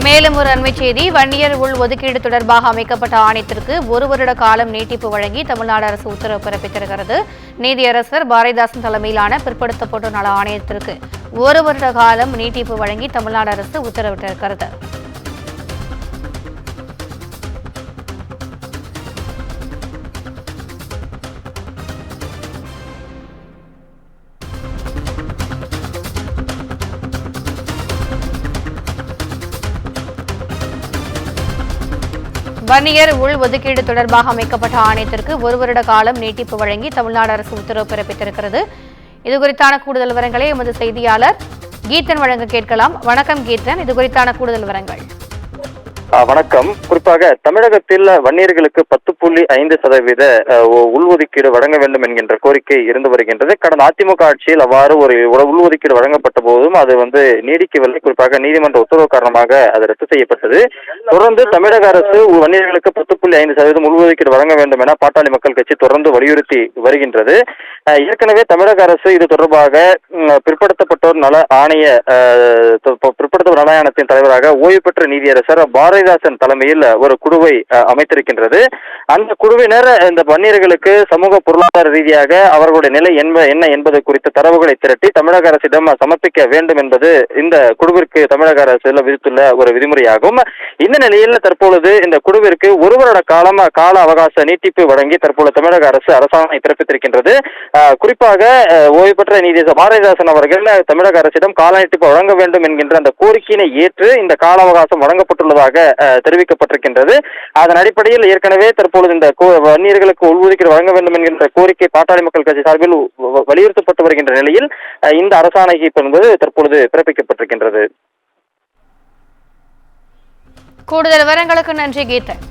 மேலும் ஒரு அண்மைச் செய்தி, வன்னியர் உள் ஒதுக்கீடு தொடர்பாக அமைக்கப்பட்ட ஆணையத்திற்கு 1 வருட காலம் நீட்டிப்பு வழங்கி தமிழ்நாடு அரசு உத்தரவு பிறப்பித்திருக்கிறது. நீதியரசர் பாரதிதாசன் தலைமையிலான பிற்படுத்தப்பட்டோர் நல ஆணையத்திற்கு 1 வருட காலம் நீட்டிப்பு வழங்கி தமிழ்நாடு அரசு உத்தரவிட்டிருக்கிறது. வன்னியர் உள் ஒதுக்கீடு தொடர்பாக அமைக்கப்பட்ட ஆணையத்திற்கு 1 வருட காலம் நீட்டிப்பு வழங்கி தமிழ்நாடு அரசு உத்தரவு பிறப்பித்திருக்கிறது. இதுகுறித்தான கூடுதல் விவரங்களை எமது செய்தியாளர் கீதன் வழங்க கேட்கலாம். வணக்கம் கீதன், இதுகுறித்தான கூடுதல் விவரங்கள். வணக்கம். குறிப்பாக தமிழகத்தில் வன்னியர்களுக்கு 10.5% உள்ஒதுக்கீடு வழங்க வேண்டும் என்கின்ற கோரிக்கை இருந்து வருகின்றது. கடந்த அதிமுக ஆட்சியில் அவ்வாறு ஒரு உள்ஒதுக்கீடு வழங்கப்பட்ட போதும் அது நீடிக்கவில்லை. குறிப்பாக நீதிமன்ற உத்தரவு காரணமாக அது ரத்து செய்யப்பட்டது. தொடர்ந்து தமிழக அரசு வன்னியர்களுக்கு 10.5% உள்ஒதுக்கீடு வழங்க வேண்டும் என பாட்டாளி மக்கள் கட்சி தொடர்ந்து வலியுறுத்தி வருகின்றது. ஏற்கனவே தமிழக அரசு இது தொடர்பாக பிற்படுத்தப்பட்டோர் நல ஆணையத்தின் தலைவராக ஓய்வு பெற்ற நீதியரசர் பாரதிதாசன் தலைமையில் ஒரு குழுவை அமைத்திருக்கின்றது. அந்த குழுவினர் இந்த வன்னியர்களுக்கு சமூக பொருளாதார ரீதியாக அவர்களுடைய நிலை என்ன என்பது குறித்த தரவுகளை திரட்டி தமிழக அரசிடம் சமர்ப்பிக்க வேண்டும் என்பது இந்த குழுவிற்கு தமிழக அரசு விதித்துள்ள ஒரு விதிமுறையாகும். இந்த நிலையில் தற்பொழுது இந்த குழுவிற்கு 1 வருட கால அவகாச நீட்டிப்பு வழங்கி தற்போது தமிழக அரசு அரசாணை பிறப்பித்திருக்கின்றது. குறிப்பாக ஓய்வு பெற்ற நீதியரசர் பாரதிதாசன் அவர்கள் தமிழக அரசிடம் கால நீட்டிப்பு வழங்க வேண்டும் என்கின்ற அந்த கோரிக்கையினை ஏற்று இந்த கால அவகாசம் வழங்கப்பட்டுள்ளதாக தெரிவிக்கப்பட்டிருக்கின்றது. அதன் அடிப்படையில் ஏற்கனவே தற்பொழுது இந்த வன்னியர்களுக்கு உள்ஒதுக்கீடு வழங்க வேண்டும் என்கின்ற கோரிக்கை பாட்டாளி மக்கள் கட்சி சார்பில் வலியுறுத்தப்பட்டு வருகின்ற நிலையில் இந்த அரசாணை என்பது தற்பொழுது பிறப்பிக்கப்பட்டிருக்கின்றது. கூடுதல் விவரங்களுக்கு நன்றி கீதன்.